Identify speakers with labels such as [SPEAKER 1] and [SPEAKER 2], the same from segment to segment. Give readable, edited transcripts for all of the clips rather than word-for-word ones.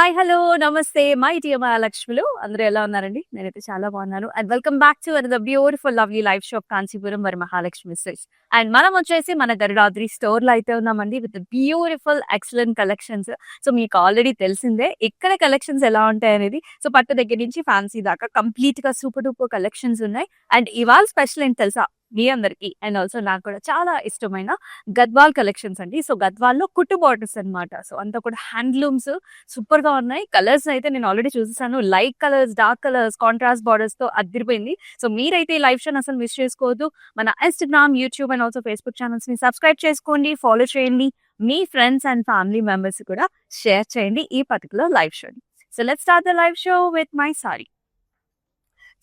[SPEAKER 1] Hi hello నమస్తే my dear మహాలక్ష్ములు అందరూ ఎలా ఉన్నారండి? నేనైతే చాలా బాగున్నాను. And welcome back to another beautiful lovely life shop Kanchipuram మరి మహాలక్ష్మి సిల్క్స్. అండ్ మనం వచ్చేసి మన గరుడాద్రి స్టోర్ లో అయితే ఉన్నామండి with beautiful excellent collections. So మీకు ఆల్రెడీ తెలిసిందే ఇక్కడ కలెక్షన్స్ ఎలా ఉంటాయి అనేది. సో పట్టు దగ్గర నుంచి ఫ్యాన్సీ దాకా కంప్లీట్ గా సూపర్ డూపర్ కలెక్షన్స్ ఉన్నాయి. అండ్ ఇవాళ స్పెషల్ ఏంటి తెలుసా మీ అందరికి? అండ్ ఆల్సో నాకు కూడా చాలా ఇష్టమైన గద్వాల్ కలెక్షన్స్ అండి. సో గద్వాల్లో కుట్టు బార్డర్స్ అన్నమాట. సో అంతా కూడా హ్యాండ్లూమ్స్ సూపర్ గా ఉన్నాయి. కలర్స్ అయితే నేను ఆల్రెడీ చూసేసాను. Light colours, dark colours, contrast borders తో అదిరిపోయింది. సో మీరైతే ఈ లైవ్ షో అసలు మిస్ చేసుకోవద్దు. మన Instagram, YouTube and also Facebook channels ని సబ్స్క్రైబ్ చేసుకోండి, ఫాలో చేయండి. మీ ఫ్రెండ్స్ అండ్ ఫ్యామిలీ మెంబర్స్ కూడా షేర్ చేయండి ఈ పర్టికులర్ లైవ్ షోని. So let's start the live show with my sari.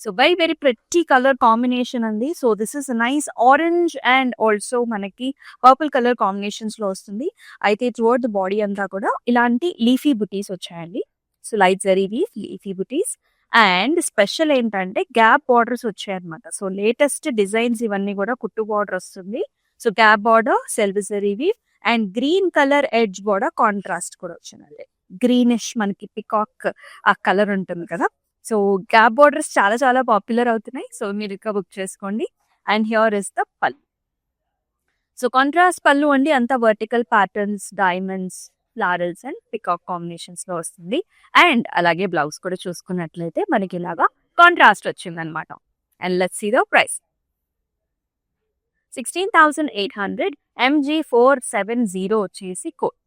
[SPEAKER 1] So very pretty colour combination అండి. So this is nice orange and also మనకి పర్పుల్ కలర్ కాంబినేషన్స్ లో వస్తుంది. అయితే టువర్డ్ ద బాడీ అంతా కూడా ఇలాంటి లీఫీ బుటీస్ వచ్చాయండి. సో లైట్ జరీ లీఫీ బుటీస్ అండ్ స్పెషల్ ఏంటంటే గ్యాప్ బార్డర్స్ వచ్చాయన్నమాట. సో లేటెస్ట్ డిజైన్స్ ఇవన్నీ కూడా కుట్టు బార్డర్ వస్తుంది. So gap border, self zari weave and green colour edge border contrast కూడా వచ్చిందండి. గ్రీనిష్ మనకి పికాక్ ఆ కలర్ ఉంటుంది కదా. సో గ్యాప్ బార్డర్స్ చాలా చాలా పాపులర్ అవుతున్నాయి. సో మీరు ఇంకా బుక్ చేసుకోండి. And here is the pallu. So contrast పల్లు అండి, అంతా vertical patterns, diamonds, florals and peacock combinations లో వస్తుంది. అండ్ అలాగే బ్లౌజ్ కూడా చూసుకున్నట్లయితే మనకి ఇలాగా కాంట్రాస్ట్ వచ్చింది అనమాట. And let's see the price. 16,800 MG470 వచ్చేసి కోడ్.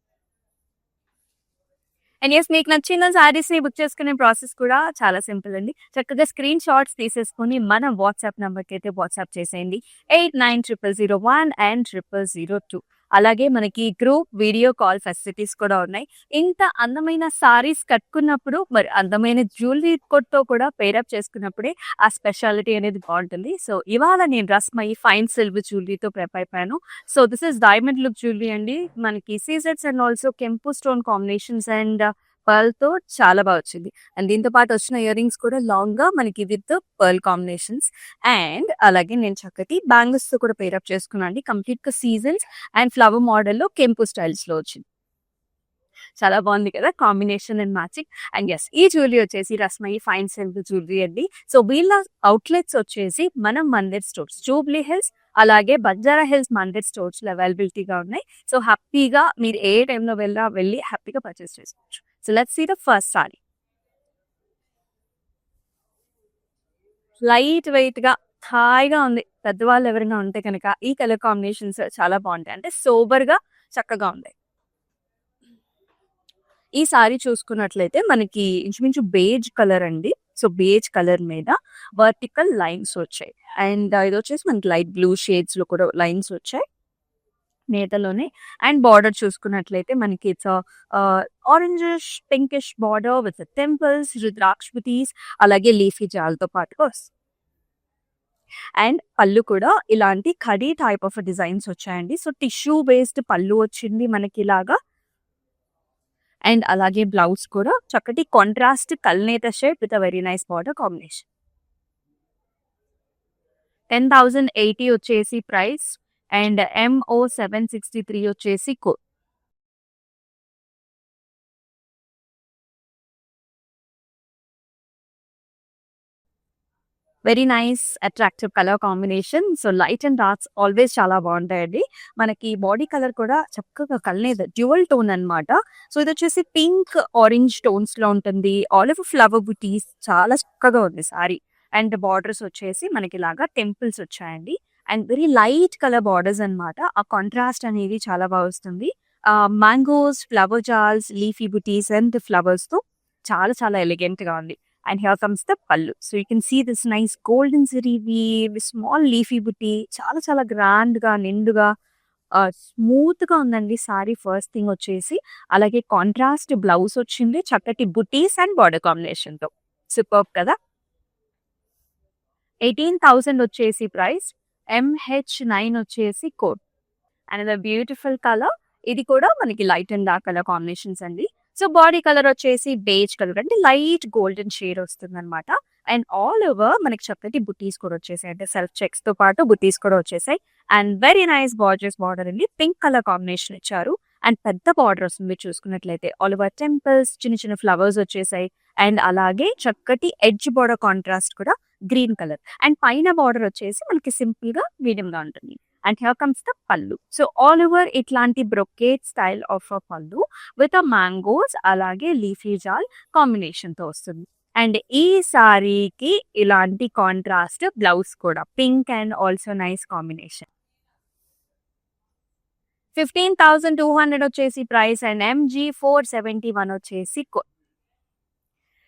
[SPEAKER 1] అండ్ ఎస్ మీకు నచ్చిన సారీస్ ని బుక్ చేసుకునే ప్రాసెస్ కూడా చాలా సింపుల్ అండి. చక్కగా స్క్రీన్ షాట్స్ తీసేసుకుని మన వాట్సాప్ నంబర్ కి అయితే వాట్సాప్ చేసేయండి 890001 అండ్ 0002. అలాగే మనకి గ్రూప్ వీడియో కాల్ ఫెసిలిటీస్ కూడా ఉన్నాయి. ఇంత అందమైన సారీస్ కట్టుకున్నప్పుడు మరి అందమైన జ్యువెలరీ తో కూడా పేరప్ చేసుకున్నప్పుడే ఆ స్పెషాలిటీ అనేది బాగుంటుంది. సో ఇవాళ నేను రస్మయి ఫైన్ సిల్వర్ జ్యువెలరీతో ప్రెప్ అయిపోయాను. So this is diamond look jewellery అండి. మనకి సీజెట్స్ అండ్ ఆల్సో కెంపు స్టోన్ కాంబినేషన్స్ అండ్ పర్ల్ తో చాలా బాగా వచ్చింది. అండ్ దీంతో పాటు వచ్చిన ఇయర్ రింగ్స్ కూడా లాంగ్ గా మనకి విత్ పర్ల్ కాంబినేషన్స్. అండ్ అలాగే నేను చక్కటి బ్యాంగిల్స్ తో కూడా పేరప్ చేసుకున్నాను అండి. కంప్లీట్ గా సీజన్స్ అండ్ ఫ్లవర్ మోడల్ లో కెంపు స్టైల్స్ లో వచ్చింది. చాలా బాగుంది కదా combination and matching. And yes ఈ జ్యువెలరీ వచ్చేసి రస్మయి ఫైన్ సిల్వర్ జ్యువెలరీ అండి. సో వీళ్ళ అవుట్లెట్స్ వచ్చేసి మనం మందిర్ స్టోర్స్, జూబ్లీ హిల్స్ అలాగే బంజారా హిల్స్ మందిర్ స్టోర్స్ లో అవైలబిలిటీగా ఉన్నాయి. సో హ్యాపీగా మీరు ఏ టైంలో వెళ్ళి హ్యాపీగా పర్చేస్ చేసుకోవచ్చు. So let's see the first sari. Light weight గా హాయిగా ఉంది. పెద్దవాళ్ళు ఎవరైనా ఉంటే కనుక ఈ కలర్ కాంబినేషన్స్ చాలా బాగుంటాయి. అంటే సోబర్ గా చక్కగా ఉంది. ఈ సారీ చూసుకున్నట్లయితే మనకి ఇంచుమించు బేజ్ కలర్ అండి. సో బేజ్ కలర్ మీద వర్టికల్ లైన్స్ వచ్చాయి. అండ్ ఇది వచ్చేసి మనకి లైట్ బ్లూ షేడ్స్ లో కూడా లైన్స్ వచ్చాయి నేతలోనే. అండ్ బార్డర్ చూసుకున్నట్లయితే మనకి it's orangish pinkish border with temples, రుద్రాక్షపతిస్ అలాగే లీఫీ జాల్తో పాటుగా వస్తుంది. అండ్ పళ్ళు కూడా ఇలాంటి కడీ టైప్ ఆఫ్ డిజైన్స్ వచ్చాయండి. సో టిష్యూ బేస్డ్ పళ్ళు వచ్చింది మనకి ఇలాగా. అండ్ అలాగే బ్లౌజ్ కూడా చక్కటి కాంట్రాస్ట్ కల్నేత shade with a very nice border combination. 10,080 వచ్చేసి ప్రైస్ అండ్ MO 763 వచ్చేసి code. Very nice attractive colour combination. So light and darks always చాలా బాగుంటాయండి. మనకి బాడీ కలర్ కూడా చక్కగా కల్నేత డ్యూయల్ టోన్ అన్నమాట. సో ఇది వచ్చేసి పింక్ ఆరెంజ్ టోన్స్ లో ఉంటుంది. ఆల్ ఓవర్ ఫ్లవర్ బుటీస్ చాలా చక్కగా ఉంది సారీ. అండ్ బార్డర్స్ వచ్చేసి మనకి ఇలాగా టెంపుల్స్ వచ్చాయండి. And very light colour borders అన్నమాట. ఆ కాంట్రాస్ట్ అనేది చాలా బాగా వస్తుంది. మ్యాంగోస్, ఫ్లవర్ జాల్స్, లీఫీ బుటీస్ అండ్ ఫ్లవర్స్ తో చాలా చాలా ఎలిగెంట్ గా ఉంది. And here comes the pallu. So you can see this nice golden zari weave, small leafy బుటీ, చాలా చాలా గ్రాండ్ గా నిండుగా స్మూత్ గా ఉందండి సారీ. ఫస్ట్ థింగ్ వచ్చేసి అలాగే కాంట్రాస్ట్ బ్లౌజ్ వచ్చింది చక్కటి బుటీస్ అండ్ బార్డర్ కాంబినేషన్ తో. సూపర్ కదా. 18,000 వచ్చేసి ప్రైస్. MH9 వచ్చేసి కోడ్. And beautiful colour. ఇది కూడా మనకి light and dark colour combinations అండి. సో బాడీ కలర్ వచ్చేసి బేజ్ కలర్ అంటే లైట్ గోల్డెన్ షేడ్ వస్తుంది అనమాట. అండ్ ఆల్ ఓవర్ మనకి చక్కటి బుటీస్ కూడా వచ్చేసాయి. అంటే సెల్ఫ్ చెక్స్ తో పాటు బుటీస్ కూడా వచ్చేసాయి. And very nice Burgess border అండి. పింక్ కలర్ కాంబినేషన్ ఇచ్చారు. అండ్ పెద్ద బార్డర్ వస్తుంది మీరు చూసుకున్నట్లయితే. ఆల్ ఓవర్ టెంపుల్స్ చిన్న చిన్న ఫ్లవర్స్ వచ్చేసాయి. అండ్ అలాగే చక్కటి ఎడ్జ్ బోర్డర్ కాంట్రాస్ట్ కూడా గ్రీన్ కలర్. అండ్ పైన బార్డర్ వచ్చేసి మనకి సింపుల్ గా మీడియం గా ఉంటుంది. And here comes the pallu. So all over ఇట్లాంటి బ్రొకేట్ స్టైల్ ఆఫ్ అ పల్లు విత్ అ మ్యాంగోస్ అలాగే లీఫీ జాల్ కాంబినేషన్ తో వస్తుంది. అండ్ ఈ సారీకి ఇలాంటి కాంట్రాస్ట్ బ్లౌజ్ కూడా pink and also nice combination. 15,200 వచ్చేసి ప్రైస్ అండ్ MG 471 వచ్చేసి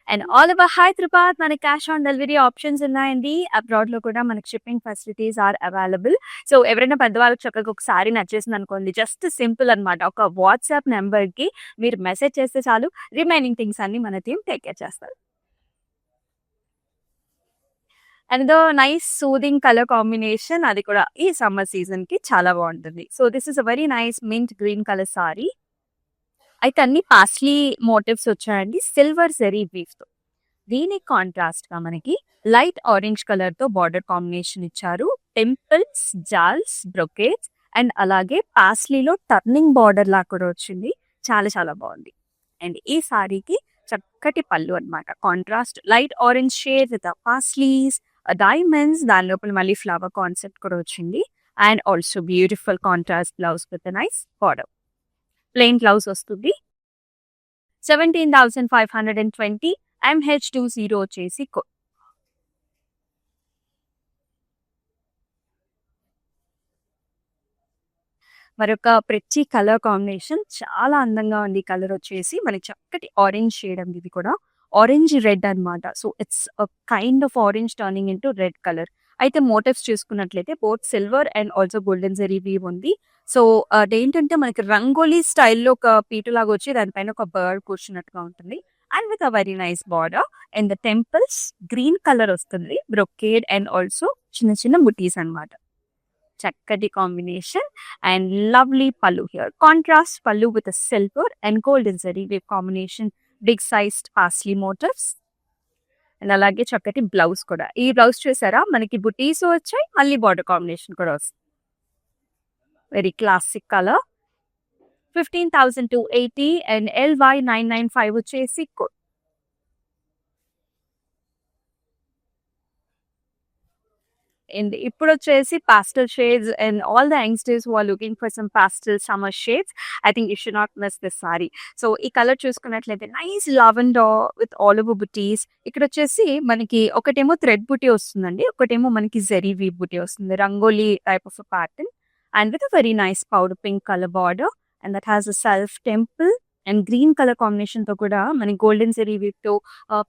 [SPEAKER 1] అండ్ ఆల్ ఓవర్ హైదరాబాద్ మనకి క్యాష్ ఆన్ డెలివరీ ఆప్షన్స్ ఉన్నాయండి. అబ్రాడ్ లో కూడా మనకి షిప్పింగ్ ఫెసిలిటీస్ ఆర్ అవైలబుల్. సో ఎవరైనా పెద్దవాళ్ళకి చక్కగా ఒకసారి నచ్చేసింది అనుకోండి, జస్ట్ సింపుల్ అనమాట. ఒక వాట్సాప్ నెంబర్ కి మీరు మెసేజ్ చేస్తే చాలు, రిమైనింగ్ థింగ్స్ అన్ని మన టీమ్ టేక్ కేర్ చేస్తారు. And the nice soothing colour combination, అది కూడా ఈ సమ్మర్ సీజన్ కి చాలా బాగుంటుంది. So this is a very nice mint green colour sorry. అయితే అన్ని పాస్లీ మోటివ్స్ వచ్చాయండి సిల్వర్ జెరీ వీవ్ తో. దీనికి కాంట్రాస్ట్ గా మనకి లైట్ ఆరెంజ్ కలర్ తో బార్డర్ కాంబినేషన్ ఇచ్చారు. టెంపుల్స్, జాల్స్, బ్రొకేట్స్ అండ్ అలాగే పాస్లీలో టర్నింగ్ బార్డర్ లా కూడా వచ్చింది. చాలా చాలా బాగుంది. అండ్ ఈ సారీకి చక్కటి పళ్ళు అన్నమాట. Contrast light orange shade with paisleys, diamonds, దాని లోపల మళ్ళీ ఫ్లవర్ కాన్సెప్ట్ కూడా వచ్చింది. And also beautiful contrast blouse with nice border. Plain blouse వస్తుంది. 17,520 MH20 వచ్చేసి మరొక ప్రతి కలర్ కాంబినేషన్ చాలా అందంగా ఉంది. కలర్ వచ్చేసి మనకి చక్కటి ఆరెంజ్ షేడ్ అండి. ఇది కూడా ఆరెంజ్ రెడ్ అన్నమాట. So it's kind of orange turning into red colour. అయితే మోటివ్స్ చూసుకున్నట్లయితే both silver and also golden zari weave ఉంది. సో అదేంటంటే మనకి రంగోలీ స్టైల్లో ఒక పీట లాగా వచ్చి దానిపైన ఒక బర్డ్ కూర్చున్నట్టుగా ఉంటుంది. And with a very nice border. And the temples green colour వస్తుంది. బ్రొకేడ్ అండ్ ఆల్సో చిన్న చిన్న బుటీస్ అన్నమాట. చక్కటి combination and lovely pallu here. Contrast pallu with silver and golden zari weave combination, big sized paisley motifs. And అలాగే చక్కటి బ్లౌజ్ కూడా. ఈ బ్లౌజ్ చూసారా మనకి బుటీస్ వచ్చాయి, మళ్ళీ బార్డర్ కాంబినేషన్ కూడా వస్తుంది. Very classic colour. 15,280 and LY 995 వచ్చేసి అండ్ ఇప్పుడు వచ్చేసి pastel shades and all the youngsters who are looking for some pastel summer shades, I think you should not miss this saree. So ఈ colour చూసుకున్నట్లయితే nice lavender with all over బుటీస్. ఇక్కడ వచ్చేసి మనకి ఒకటేమో thread బుటీ వస్తుందండి, ఒకటేమో మనకి జెరీ వీవ్ బుటీ వస్తుంది. Rangoli type of pattern and with very nice powder pink colour border. And that has a self temple and green colour combination తో కూడా మనకి గోల్డెన్ జెరీ వీవ్ తో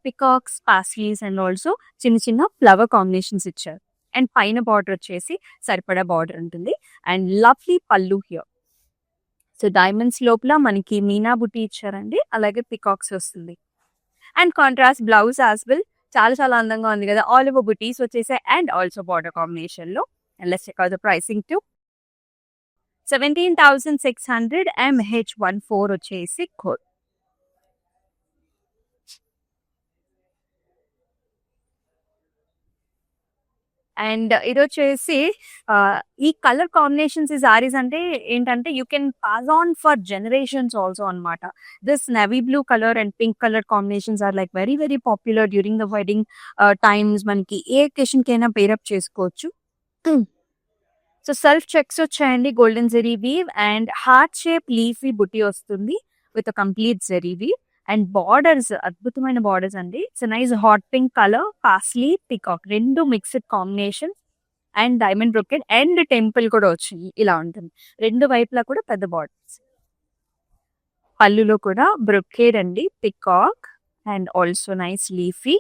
[SPEAKER 1] పికాక్స్, పాస్లీస్ అండ్ ఆల్సో చిన్న చిన్న ఫ్లవర్ కాంబినేషన్స్ ఇచ్చారు. అండ్ పైన border వచ్చేసి సరిపడా బార్డర్ ఉంటుంది. And lovely pallu here. So diamonds లోపల మనకి మీనా బుట్టి ఇచ్చారండి, అలాగే పికాక్స్ వస్తుంది. And contrast blouse as well. చాలా చాలా అందంగా ఉంది కదా. ఆల్ ఓవర్ బుటీస్ వచ్చేసాయి అండ్ ఆల్సో బార్డర్ కాంబినేషన్ లో. And let's check out the pricing to 17,600 MH14 వచ్చేసి కోడ్. అండ్ ఇది వచ్చేసి ఈ కలర్ కాంబినేషన్స్ ఈ సారీస్ అంటే ఏంటంటే you can pass on for generations also అనమాట. This navy blue colour and pink colour combinations are like very very popular during the wedding times. మనకి ఏ ఒకేషన్ కైనా పేరప్ చేసుకోవచ్చు. సో సెల్ఫ్ చెక్స్ వచ్చాయండి, golden zari weave and heart shape leafy బుట్టి వస్తుంది with complete zari weave. And borders అద్భుతమైన borders అండి. It's nice hot pink colour, paisley, peacock రెండు mixed combination and diamond brocade and temple కూడా వచ్చింది. ఇలా ఉంటుంది రెండు వైపులా కూడా పెద్ద బార్డర్స్. పళ్ళులో కూడా బ్రొకేడ్ అండి, peacock and also nice leafy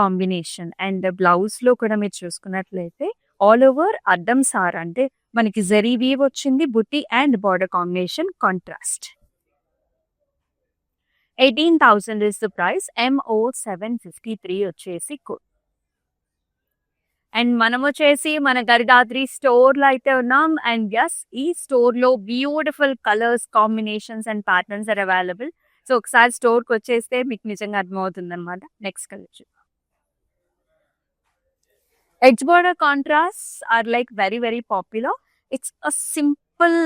[SPEAKER 1] combination. And blouse లో కూడా మీరు చూసుకున్నట్లయితే ఆల్ ఓవర్ అద్దం సార్ అంటే మనకి జెరీ వీవ్ వచ్చింది, బుట్టి and border combination contrast. 18,000 is the price. MO 753 వచ్చేసి కోడ్. అండ్ మనం వచ్చేసి మన గరిదాద్రి స్టోర్ లో అయితే ఉన్నాం. అండ్ ఎస్, ఈ స్టోర్ లో beautiful colours, combinations and patterns are available. So ఒకసారి స్టోర్ కి వచ్చేస్తే మీకు నిజంగా అర్థమవుతుంది అనమాట. Next colour edge border contrast are like very very popular. It's a simple simple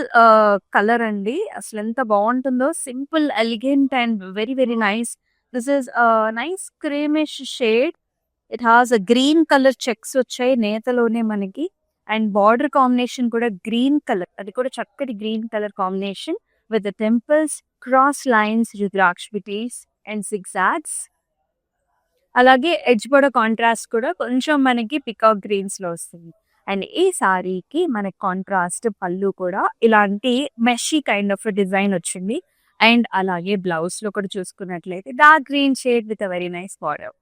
[SPEAKER 1] colour అండి. అసలు ఎంత బాగుంటుందో, simple elegant and very very nice. This is nice creamish shade. It has a green colour checks వచ్చాయి నేతలోనే మనకి. And border combination కూడా green colour, అది కూడా చక్కటి green colour combination with the temples, cross lines, rudraksha బిటీస్ అండ్ సిగ్జాగ్స్. అలాగే edge border contrast కూడా కొంచెం మనకి పికాక్ గ్రీన్స్ లో వస్తుంది. అండ్ ఈ సారీకి మనకి కాంట్రాస్ట్ పళ్ళు కూడా ఇలాంటి మెషీ కైండ్ ఆఫ్ డిజైన్ వచ్చింది. అండ్ అలాగే బ్లౌజ్ లో కూడా చూసుకున్నట్లయితే dark green shade with a very nice border.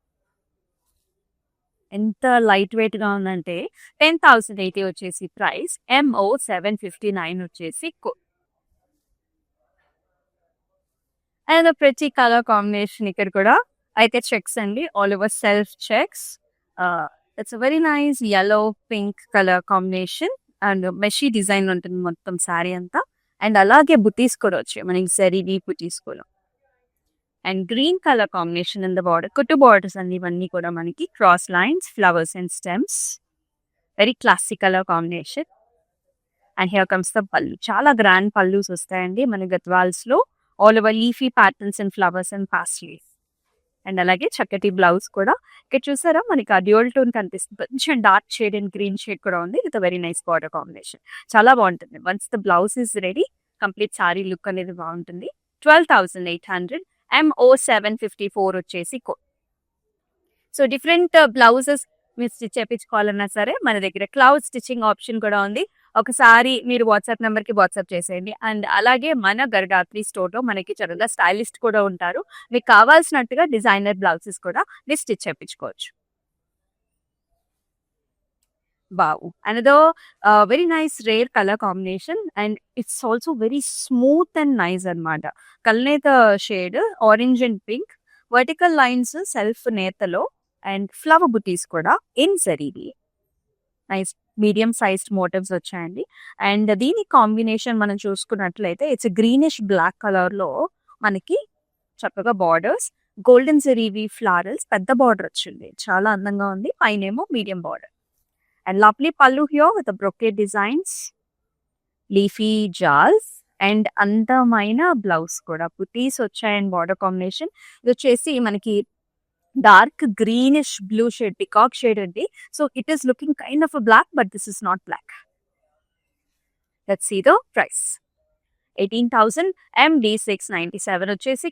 [SPEAKER 1] ఎంత లైట్ వెయిట్ గా ఉందంటే 10,080 వచ్చేసి ప్రైస్. MO 759 వచ్చేసి అండ్ ప్రతి కలర్ కాంబినేషన్ ఇక్కడ కూడా అయితే చెక్స్ అండి, all over self checks. It's very nice yellow pink colour combination and మెషీ డిజైన్ ఉంటుంది మొత్తం శారీ అంతా. అండ్ అలాగే బుటీస్ కూడా వచ్చాయి మనకి, జరీవి బుటీస్ కూడా. And green colour combination in the border, కుట్టు బార్డర్స్ అండి ఇవన్నీ కూడా మనకి, cross lines, flowers and stems, very classic colour combination. And here comes the పళ్ళు. చాలా గ్రాండ్ పళ్ళుస్ వస్తాయండి మన గద్వాల్స్ లో, all over leafy patterns and flowers and paisleys. And అలాగే చక్కటి బ్లౌజ్ కూడా. ఇక్కడ చూసారా మనకి ఆ డ్యూయల్ టోన్ కనిపిస్తుంది, కొంచెం dark shade and green shade కూడా ఉంది with very nice border combination. చాలా బాగుంటుంది. Once the blouse is ready, complete sorry look అనేది బాగుంటుంది. 12,800. MO 754 వచ్చేసి కోడ్. సో డిఫరెంట్ బ్లౌజెస్ మీరు స్టిచ్ చేయించుకోవాలన్నా సరే మన దగ్గర క్లౌడ్ స్టిచ్చింగ్ ఆప్షన్ కూడా ఉంది. ఒకసారి మీరు వాట్సాప్ నెంబర్ కి వాట్సాప్ చేసేయండి. అండ్ అలాగే మన గరుడాత్రి స్టోర్ లో మనకి చక్కగా స్టైలిస్ట్ కూడా ఉంటారు. మీకు కావాల్సినట్టుగా డిజైనర్ బ్లౌజెస్ కూడా మీరు స్టిచ్ చేయించుకోవచ్చు. Wow, another very nice rare color combination, and it's also very smooth and nice anamata. Kalneta shade, orange and pink, vertical lines self netalo, and flower booties kuda in zariri. Nice medium sized motifs వచ్చాయండి. And దీని combination మనం చూసుకున్నట్లయితే it's greenish black colour లో మనకి చక్కగా borders, golden జరీవి florals, పెద్ద border వచ్చింది, చాలా అందంగా ఉంది. పైనేమో medium border. And lovely pallu here with the brocade designs, leafy jars, and అందమైన బ్లౌజ్ కూడా. బుటీస్ వచ్చాయండ్ బార్డర్ కాంబినేషన్. ఇది వచ్చేసి మనకి dark greenish blue shade, peacock shade అండి. So it is looking kind of black, but this is not black. Let's see the price. 18,000. MD 697 వచ్చేసి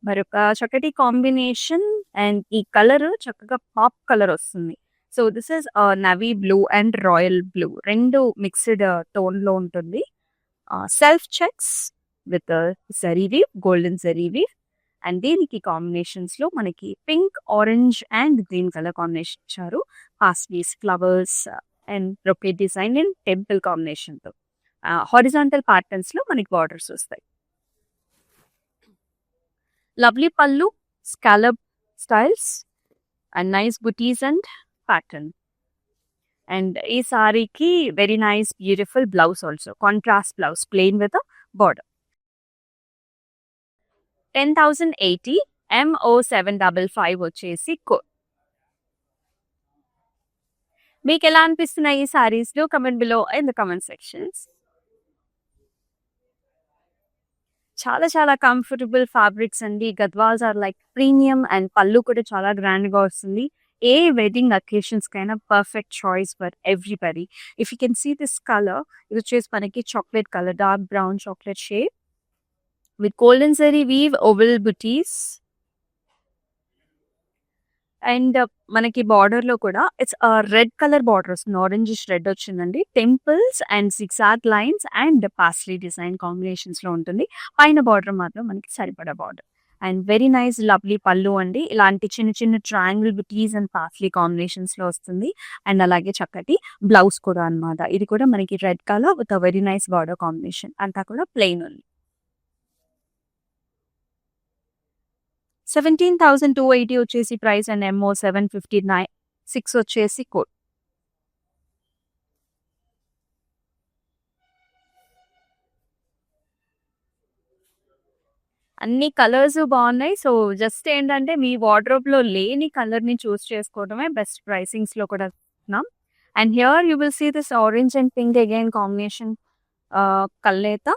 [SPEAKER 1] మరొక చక్కటి కాంబినేషన్. అండ్ ఈ కలర్ చక్కగా పాప్ కలర్ వస్తుంది. So this is navy blue and royal blue, రెండు mixed tone లో ఉంటుంది. Self checks with జరీవి, గోల్డెన్ జరీవి. అండ్ దీనికి కాంబినేషన్స్ లో మనకి pink, orange and green colour combination ఇచ్చారు. Paisleys, flowers and brocade design and temple combination తో హారిజాంటల్ ప్యాటర్న్స్ లో మనకి బార్డర్స్ వస్తాయి. Lovely pallu, scallop styles, and nice booties and pattern. And ee saree ki very nice beautiful blouse also, contrast blouse, plain with a border. 10,080. MO 755 వచ్చేసి code. మీకు ఎలా అనిపిస్తున్నాయి ఈ saris? Do comment below in the comment sections. చాలా చాలా comfortable fabrics అండి. Gadwals are like premium and pallu కూడా చాలా గ్రాండ్ గా వస్తుంది. ఏ వెడ్డింగ్ అకేషన్స్ కైనా perfect choice for everybody. If you can see this colour, ఇది వచ్చేసి మనకి chocolate colour, dark brown chocolate shade with golden zari weave, oval బుటీస్. అండ్ మనకి బార్డర్ లో కూడా ఇట్స్ రెడ్ కలర్ బార్డర్ వస్తుంది, ఆరెంజిష్ రెడ్ వచ్చిందండి. Temples and zigzag lines and paisley design combinations లో ఉంటుంది. పైన బార్డర్ మాత్రం మనకి సరిపడా border. And very nice lovely పళ్ళు అండి. ఇలాంటి చిన్న చిన్న triangle buttis and paisley combinations లో వస్తుంది. అండ్ అలాగే చక్కటి బ్లౌజ్ కూడా అన్నమాట. ఇది కూడా మనకి red colour with very nice border combination. అంతా కూడా ప్లెయిన్ ఉంది. 17,280 వచ్చేసి ప్రైస్. అండ్ MO 759 వచ్చేసి కోడ్. అన్ని కలర్స్ బాగున్నాయి. సో జస్ట్ ఏంటంటే మీ వార్డ్రోబ్ లో లేని కలర్ ని చూస్ చేసుకోవడమే బెస్ట్. ప్రైసింగ్స్ లో కూడా ఉన్నాం. And here you will see this orange and pink again combination కల్నేత.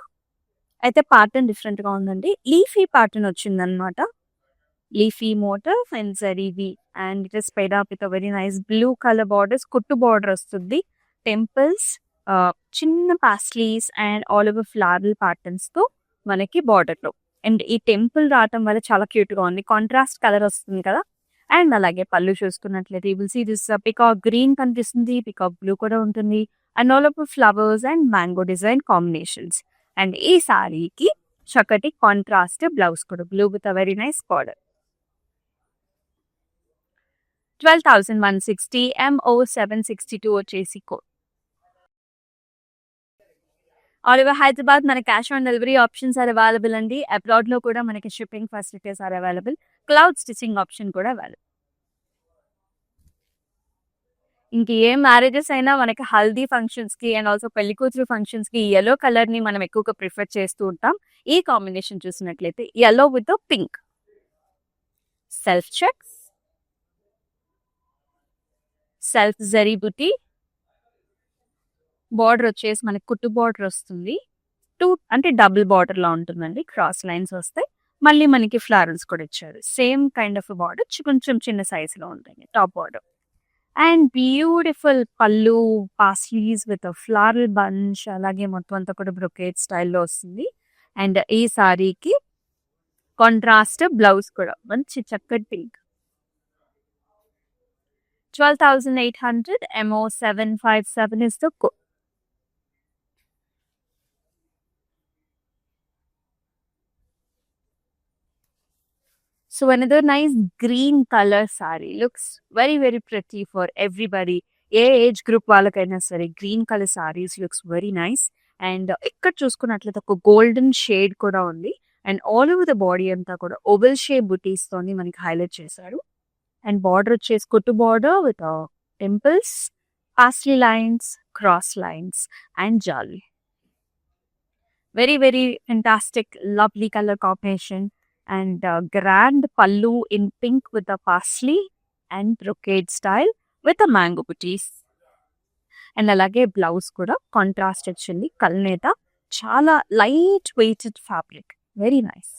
[SPEAKER 1] అయితే ప్యాటర్న్ డిఫరెంట్ గా ఉందండి. లీఫీ ప్యాటర్న్ వచ్చిందనమాట. లీఫీ మోటివ్ అండ్ జరీవి and it is paired up with very nice blue colour borders. కుట్టు బార్డర్ వస్తుంది. టెంపుల్స్, చిన్న paisleys and all over floral patterns తో మనకి బార్డర్ లో. అండ్ ఈ టెంపుల్ రావటం వల్ల చాలా క్యూట్ గా ఉంది. కాంట్రాస్ట్ కలర్ వస్తుంది కదా. అండ్ అలాగే పళ్ళు చూసుకున్నట్లయితే you will see this peacock green కనిపిస్తుంది. పికాక్ బ్లూ కూడా ఉంటుంది. And all over flowers and mango design combinations. And ఈ సారీకి చక్కటి కాంట్రాస్ట్ బ్లౌజ్ కూడా blue with a very nice border. 12,160 MO762 వచ్చేసి కోడ్. ఆల్ ఓవర్ హైదరాబాద్ మన cash on delivery options are available అండి. అబ్రాడ్ లో కూడా మనకి shipping facilities are available. Cloud stitching option కూడా అవైలబుల్. ఇంక ఏ మ్యారేజెస్ అయినా మనకి హల్దీ ఫంక్షన్స్ కి అండ్ ఆల్సో పెళ్లి కూతురు ఫంక్షన్స్ కి యెల్లో కలర్ ని మనం ఎక్కువగా ప్రిఫర్ చేస్తూ ఉంటాం. ఈ కాంబినేషన్ చూసినట్లయితే yellow with pink. Self checks, self zari buti, border వచ్చేసి మనకి కుట్టు బార్డర్ వస్తుంది. అంటే డబుల్ బార్డర్ లా ఉంటుందండి. క్రాస్ లైన్స్ వస్తాయి. మళ్ళీ మనకి ఫ్లారల్స్ కూడా ఇచ్చారు. సేమ్ కైండ్ ఆఫ్ బార్డర్, కొంచెం చిన్న సైజ్ లో ఉంటుంది టాప్ బార్డర్. అండ్ బ్యూటిఫుల్ పళ్ళు, పాస్లీస్ విత్ ఫ్లారల్ బంచ్, అలాగే మొత్తం అంతా కూడా బ్రొకేట్ స్టైల్లో వస్తుంది. అండ్ ఈ సారీకి కాంట్రాస్ట్ బ్లౌజ్ కూడా మంచి చక్కటి pink. 12,800 MO757 is the code. So another nice green color saree. Looks very, very pretty for everybody. A age group వాళ్ళకైనా సరే green colour saris looks very nice. And ఇక్కడ చూసుకున్నట్లయితే ఒక గోల్డెన్ షేడ్ కూడా ఉంది. And all over the body అంతా కూడా oval shape బుటీస్ తోని మనకి హైలైట్ చేశారు. అండ్ బార్డర్ వచ్చేసి కుట్టు border with temples, paisley lines, cross lines and జాలీ. Very very fantastic lovely colour combination. And grand pallu in pink with a paisley and brocade style with a mango బుటీస్. And అలాగే blouse కూడా contrast వచ్చింది. కల్నేత, చాలా light weighted fabric, very nice.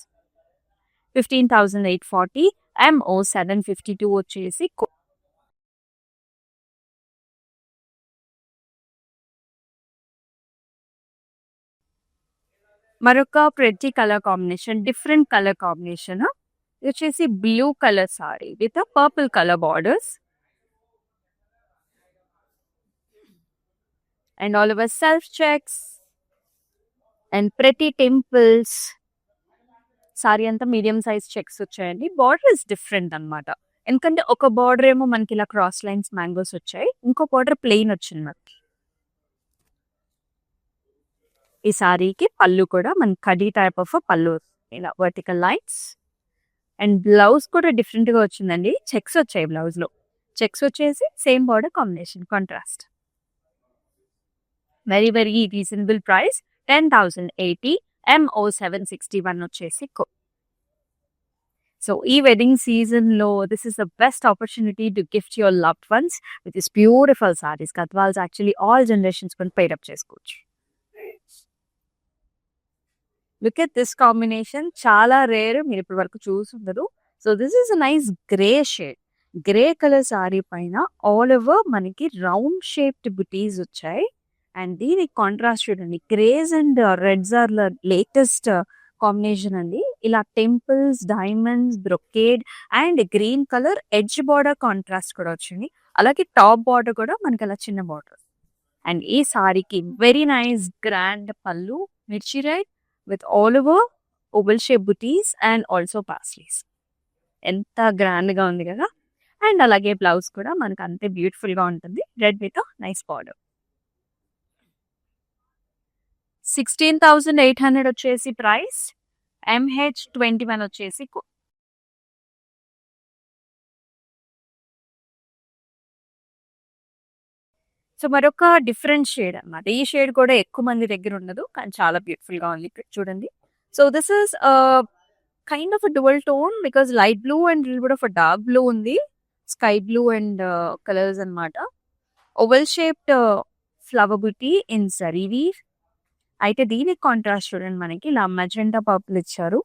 [SPEAKER 1] 15,840 MO752 వచ్చేసి మరొక pretty colour combination, different colour combination. ఇది వచ్చేసి blue colour sari with purple colour borders. And all over self checks and pretty temples. Sorry అంతా మీడియం సైజ్ చెక్స్ వచ్చాయండి. Border is different అనమాట. ఎందుకంటే ఒక border ఏమో మనకి ఇలా క్రాస్ లైన్స్ మ్యాంగోస్ వచ్చాయి, ఇంకో బార్డర్ ప్లెయిన్ వచ్చింది మనకి. ఈ సారీకి పళ్ళు కూడా మనకి కడీ టైప్ ఆఫ్ పళ్ళు, ఇలా వర్టికల్ లైన్స్. అండ్ బ్లౌజ్ కూడా డిఫరెంట్ గా వచ్చిందండి. చెక్స్ వచ్చాయి బ్లౌజ్ లో. చెక్స్ వచ్చేసి same border combination, contrast. Very very reasonable price. 10,080 MO761 వచ్చేసి. సో ఈ వెడ్డింగ్ సీజన్ లో this is the best opportunity to gift your loved ones with this beautiful saris. Gadwals actually all generations కూడా pair up చేసుకోవచ్చు. Look at this combination, చాలా rare, మీరు ఇప్పటి వరకు చూసుండరు. So this is a nice grey shade. Grey colour sari పైన all over మనకి round shaped బుటీస్ వచ్చాయి. అండ్ దీనికి కాంట్రాస్ట్ చూడండి, greys and reds are latest combination అండి. ఇలా temples, diamonds, brocade and green colour edge border contrast కూడా వచ్చింది. అలాగే టాప్ బార్డర్ కూడా మనకి అలా చిన్న బార్డర్. అండ్ ఈ సారీకి very nice grand pallu, mirchi red with all over oval shape బుటీస్ అండ్ ఆల్సో పాస్లీస్. ఎంత గ్రాండ్ గా ఉంది కదా. అండ్ అలాగే బ్లౌజ్ కూడా మనకు అంతే బ్యూటిఫుల్ గా ఉంటుంది, రెడ్ విత్ నైస్ బార్డర్. 16,800 వచ్చేసి ప్రైస్. MH21 వచ్చేసి సో మరొక డిఫరెంట్ షేడ్ అన్నమాట. ఈ షేడ్ కూడా ఎక్కువ మంది దగ్గర ఉండదు, కానీ చాలా బ్యూటిఫుల్ గా ఉంది. ఇక్కడ చూడండి. So this is kind of dual tone because light blue and little bit of dark blue ఉంది. స్కై బ్లూ అండ్ కలర్స్ అన్నమాట. Oval shaped flower buti in zari weave. అయితే దీనికి కాంట్రాస్ట్ చూడండి, మనకి ఇలా మెజెంటా పర్పుల్ ఇచ్చారు.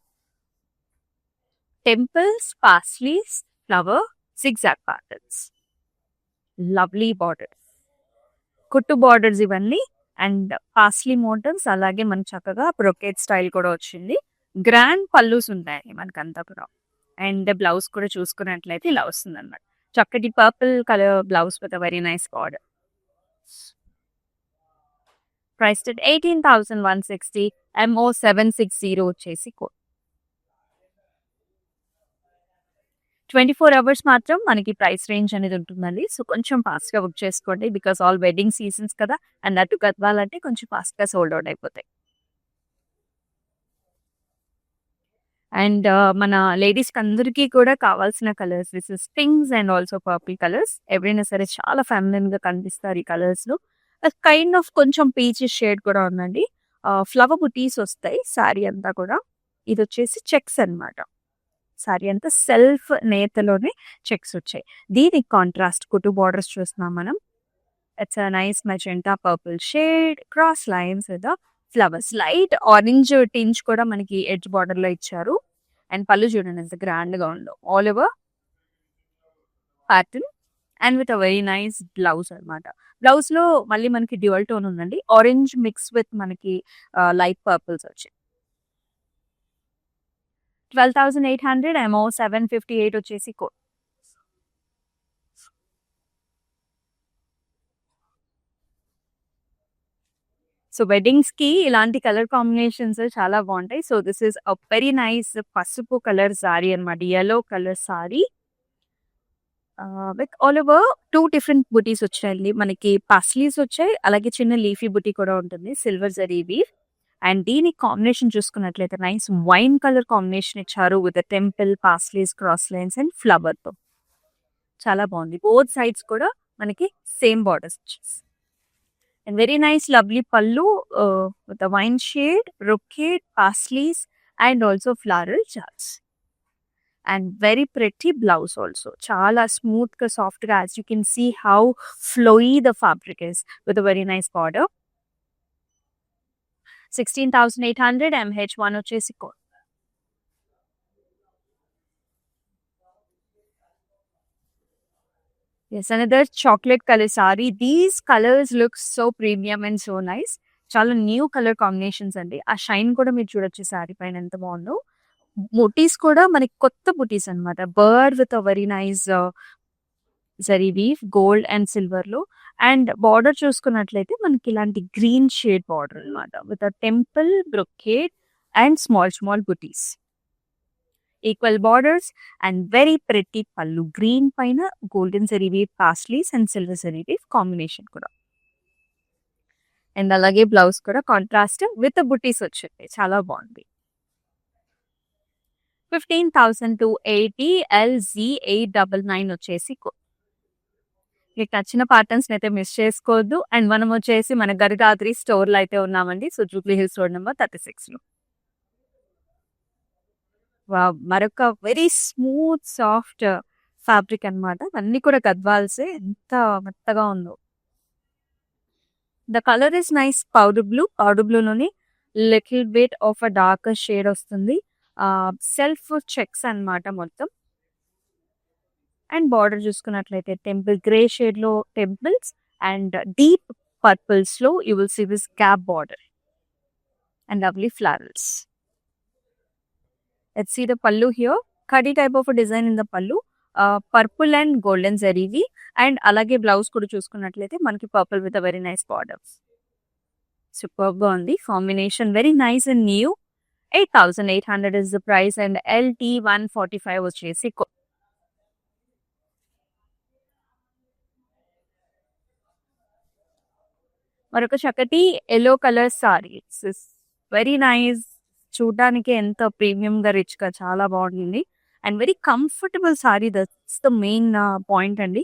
[SPEAKER 1] Temples, paisleys, flower, zigzag patterns, lovely border, కుట్టు borders ఇవన్నీ. అండ్ పాస్లీ మోటివ్స్, అలాగే మనకి చక్కగా బ్రొకేట్ స్టైల్ కూడా వచ్చింది. గ్రాండ్ పల్లూస్ ఉంటాయి మనకంతా కూడా. అండ్ బ్లౌజ్ కూడా చూసుకున్నట్లయితే ఇలా వస్తుంది అనమాట. చక్కటి purple colour blouse with very nice border. Priced at 18,160, MO 760 వచ్చేసి కోడ్. 24 అవర్స్ మాత్రం మనకి ప్రైస్ రేంజ్ అనేది ఉంటుందండి. సో కొంచెం ఫాస్ట్గా బుక్ చేసుకోండి బికాస్ ఆల్ వెడ్డింగ్ సీజన్స్ కదా. అండ్ అటు గద్వాలంటే కొంచెం ఫాస్ట్గా సోల్డ్ అవుట్ అయిపోతాయి. అండ్ మన లేడీస్కి అందరికీ కూడా కావాల్సిన colours this is pinks and also purple colours. ఎవరైనా సరే చాలా ఫెమినిన్గా కనిపిస్తారు ఈ కలర్స్లో. కైండ్ ఆఫ్ కొంచెం పీచ్ షేడ్ కూడా ఉందండి. ఫ్లవర్ బుటీస్ వస్తాయి శారీ అంతా కూడా. ఇది వచ్చేసి చెక్స్ అన్నమాట. శారీ అంతా సెల్ఫ్ నేతలోనే చెక్స్ వచ్చాయి. దీనికి కాంట్రాస్ట్ కుటు బార్డర్స్ చూస్తున్నాం మనం. It's a nice magenta purple shade, cross lines with flowers, light orange tinge కూడా మనకి ఎడ్జ్ బార్డర్ లో ఇచ్చారు. అండ్ పళ్ళు చూడండి ఎంత గ్రాండ్ గా ఉందో, all over pattern and with a very nice blouse అనమాట. బ్లౌజ్ లో మళ్ళీ మనకి డ్యూయల్ టోన్ ఉందండి, ఆరెంజ్ మిక్స్ విత్ మనకి లైట్ పర్పుల్స్ వచ్చాయి. 12,800, MO 758 వచ్చేసి కోడ్. సో వెడ్డింగ్స్ కి ఇలాంటి కలర్ కాంబినేషన్స్ చాలా బాగుంటాయి. So this is a very nice పసుపు కలర్ సారీ అనమాట, yellow colour sari with all over 2 different బుటీస్ వచ్చాయండి. మనకి పాస్లీస్ వచ్చాయి, అలాగే చిన్న లీఫీ బుటీ కూడా ఉంటుంది, సిల్వర్ జరీ వీవ్. అండ్ దీనికి కాంబినేషన్ చూసుకున్నట్లయితే నైస్ వైన్ కలర్ కాంబినేషన్ ఇచ్చారు with temple, paisleys, cross lines and flower తో. చాలా బాగుంది. బోత్ సైడ్స్ కూడా మనకి సేమ్ బార్డర్స్ వచ్చేసి. And very nice lovely pallu with a wine shade, brocade, parsleys and also floral charts. And very pretty blouse also. Chala smooth ka soft ga, as you can see how flowy the fabric is with a very nice border. 16,800, MH1 వచ్చేసి code. Yes, another chocolate color saree. These colors look so premium and so nice. చాలా new colour combinations అండి. ఆ shine కూడా మీరు చూడొచ్చు శారీ పైన ఎంత బాగుందో. బుటీస్ కూడా మనకి కొత్త బుటీస్ అనమాట. Bird with a very nice zari weave, gold and silver లో. అండ్ బార్డర్ చూసుకున్నట్లయితే మనకి ఇలాంటి గ్రీన్ షేడ్ బార్డర్ అనమాట with a temple, brocade and small small బుటీస్. Equal borders and very pretty pallu. Green పైన golden zari weave, paisleys and silver zari weave combination కూడా. And అలాగే blouse కూడా కాంట్రాస్ట్ విత్ బుటీస్ వచ్చింది, చాలా బాగుంది. 15,280, LZ 899 వచ్చేసి మీకు నచ్చిన ప్యాటర్న్స్ అయితే మిస్ చేసుకోవద్దు. అండ్ మనం వచ్చేసి మన గరిదాద్రి స్టోర్ లో అయితే ఉన్నామండి. So Jubilee hills road number 36 లో. మరొక వెరీ స్మూత్ సాఫ్ట్ ఫ్యాబ్రిక్ అనమాట. అన్ని కూడా గద్వాల్సే, ఎంత మెత్తగా ఉందో. The colour is nice powder blue. Powder బ్లూలోని little bit of a dark shade వస్తుంది. సెల్ఫ్ చెక్స్ అన్నమాట మొత్తం. అండ్ బార్డర్ చూసుకున్నట్లయితే టెంపుల్ గ్రే షేడ్ లో టెంపుల్స్ అండ్ డీప్ పర్పుల్స్ లో you will see this gap border and lovely flowers. Let's see the pallu here. Khadi type of a design in the pallu. Purple and golden zari and alage blouse kuda chusukunnatlaithe manaki purple with a very nice border. Superb ga undi combination, very nice and new. 8,800 is the price and LT 145 వచ్చేసి మరొక చక్కటి yellow colour sari. It's very nice. చూడడానికి ఎంత premium గా rich గా చాలా బాగుంది and very comfortable sari. That's the main point అండి.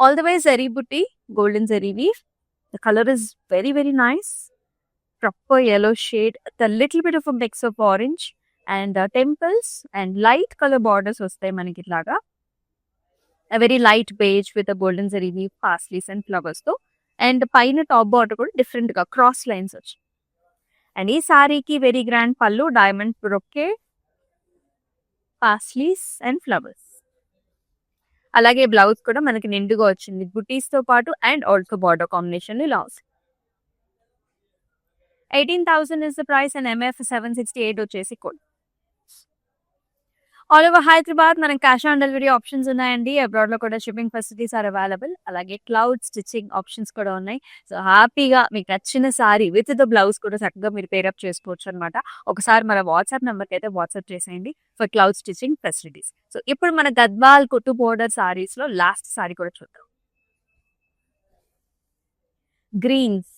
[SPEAKER 1] ఆల్ ద వే జరీ బుట్టి, golden zari weave. The colour is very very nice. proper yellow shade, with a little bit of a mix of orange and temples and light color borders వస్తాయి మనకి ఇట్లాగా. A very light beige with a golden zari weave, parsleys and flowers తో. And పైన top border కూడా different గా cross lines వచ్చి. And ఈ సారీకి వెరీ గ్రాండ్ పళ్ళు, డైమండ్ బ్రొకే, పాస్లీస్ అండ్ ఫ్లవర్స్. అలాగే బ్లౌజ్ కూడా మనకి నిండుగా వచ్చింది బుటీస్ తో పాటు అండ్ ఆల్సో బార్డర్ కాంబినేషన్ ఇలా వస్తుంది. 18,000 is the price and MF 768 వచ్చేసి కోడ్. ఆల్ ఓవర్ హైదరాబాద్ మనకి క్యాష్ ఆన్ డెలివరీ ఆప్షన్స్ ఉన్నాయండి. అబ్రాడ్ లో కూడా షిప్పింగ్ ఫెసిలిటీస్ ఆర్ అవైలబుల్. అలాగే క్లౌడ్ స్టిచ్చింగ్ ఆప్షన్స్ కూడా ఉన్నాయి. సో హ్యాపీగా మీకు నచ్చిన సారీ విత్ ద బ్లౌజ్ కూడా చక్కగా మీరు పేరప్ చేసుకోవచ్చు అనమాట. ఒకసారి మన వాట్సాప్ నెంబర్కి అయితే వాట్సాప్ చేసేయండి for cloud stitching facilities. So ఇప్పుడు మన గద్వాల్ కుట్టు బోర్డర్ సారీస్ లో లాస్ట్ సారీ కూడా చూద్దాం. గ్రీన్స్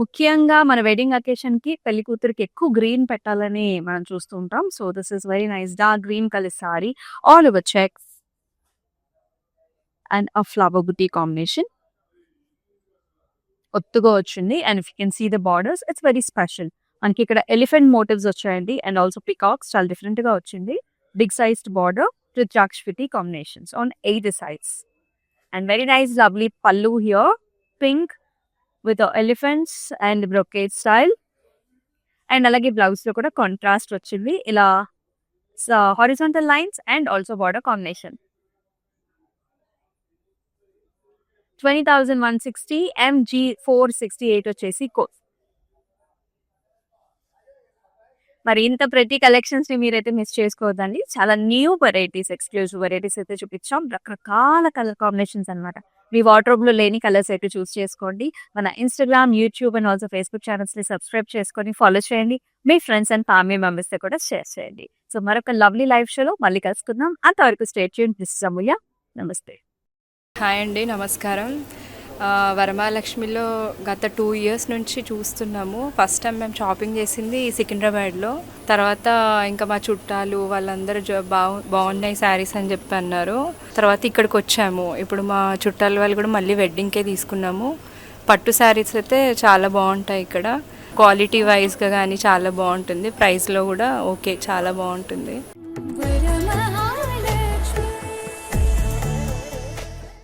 [SPEAKER 1] ముఖ్యంగా మన వెడ్డింగ్ అకేషన్ కి పెళ్లి కూతురికి ఎక్కువ గ్రీన్ పెట్టాలని మనం చూస్తూ ఉంటాం. So this is very nice dark green colour sari, all over checks and a flower బుటీ కాంబినేషన్. ఒత్తుగా వచ్చింది and if you can see the borders it's very special. మనకి ఇక్కడ ఎలిఫెంట్ మోటివ్స్ వచ్చాయండి అండ్ ఆల్సో పికాక్స్ చాలా డిఫరెంట్ గా వచ్చింది. Big sized border with జాక్షిపతి combinations on 8 sides and very nice lovely pallu here, pink with the elephants and brocade style. And అలాగే blouse లో కూడా కాంట్రాస్ట్ వచ్చింది ఇలా horizontal lines and also border combination. 20,160 MG 468 వచ్చేసి కోడ్. మరి ఇంత ప్రతి కలెక్షన్స్ ని మీరైతే మిస్ చేసుకోవద్దండి. చాలా న్యూ వెరైటీస్, ఎక్స్క్లూజివ్ వెరైటీస్ అయితే చూపించాం. రకరకాల కలర్ కాంబినేషన్స్ అనమాట. మీ వార్డ్రోబ్ లో లేని కలర్స్ అయితే చూస్ చేసుకోండి. మన Instagram, YouTube and also Facebook channels ని సబ్స్క్రైబ్ చేసుకొని ఫాలో చేయండి. మీ ఫ్రెండ్స్ అండ్ ఫ్యామిలీ మెంబర్స్ తో కూడా షేర్ చేయండి. సో మరొక లవ్లీ లైవ్ షోలో మళ్ళీ కలుసుకుందాం. అంతవరకు స్టే ట్యూన్డ్. దిస్ ఇస్ అమూల్య. నమస్తే.
[SPEAKER 2] హాయ్ అండి, నమస్కారం. వరమహాలక్ష్మిలో గత 2 years నుంచి చూస్తున్నాము. ఫస్ట్ టైం మేము షాపింగ్ చేసింది సికింద్రాబాద్లో. తర్వాత ఇంకా మా చుట్టాలు వాళ్ళందరూ బాగున్నాయి శారీస్ అని చెప్పి అన్నారు. తర్వాత ఇక్కడికి వచ్చాము. ఇప్పుడు మా చుట్టాల వాళ్ళు కూడా మళ్ళీ వెడ్డింగ్కే తీసుకున్నాము. పట్టు శారీస్ అయితే చాలా బాగుంటాయి ఇక్కడ. క్వాలిటీ వైజ్గా కానీ చాలా బాగుంటుంది. ప్రైస్లో కూడా ఓకే, చాలా బాగుంటుంది.